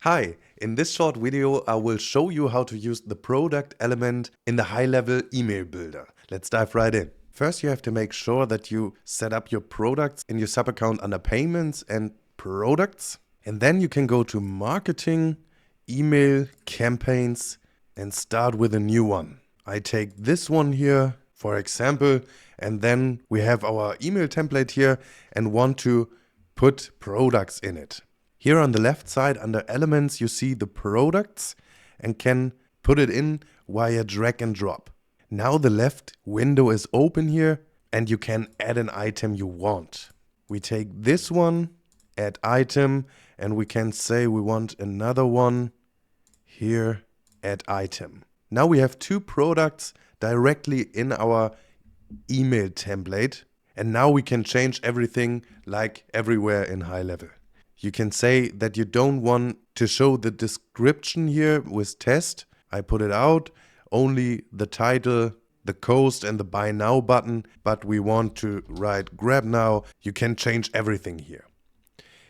Hi, in this short video I will show you how to use the product element in the high-level email builder. Let's dive right in. First you have to make sure that you set up your products in your sub-account under payments and products. And then you can go to marketing, email, campaigns and start with a new one. I take this one here, for example, and then we have our email template here and want to put products in it. Here on the left side under elements you see the products and can put it in via drag and drop. Now the left window is open here and you can add an item you want. We take this one, add item, and we can say we want another one here, add item. Now we have two products directly in our email template and now we can change everything like everywhere in HighLevel. You can say that you don't want to show the description here with test. I put it out, only the title, the coast and the buy now button, but we want to write grab now. You can change everything here.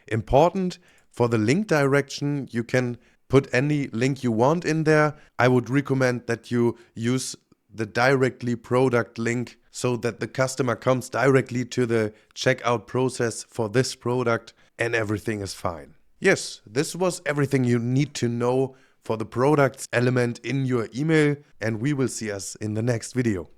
Important for the link direction, you can put any link you want in there. I would recommend that you use the directly product link so that the customer comes directly to the checkout process for this product and everything is fine. Yes, this was everything you need to know for the products element in your email and we will see us in the next video.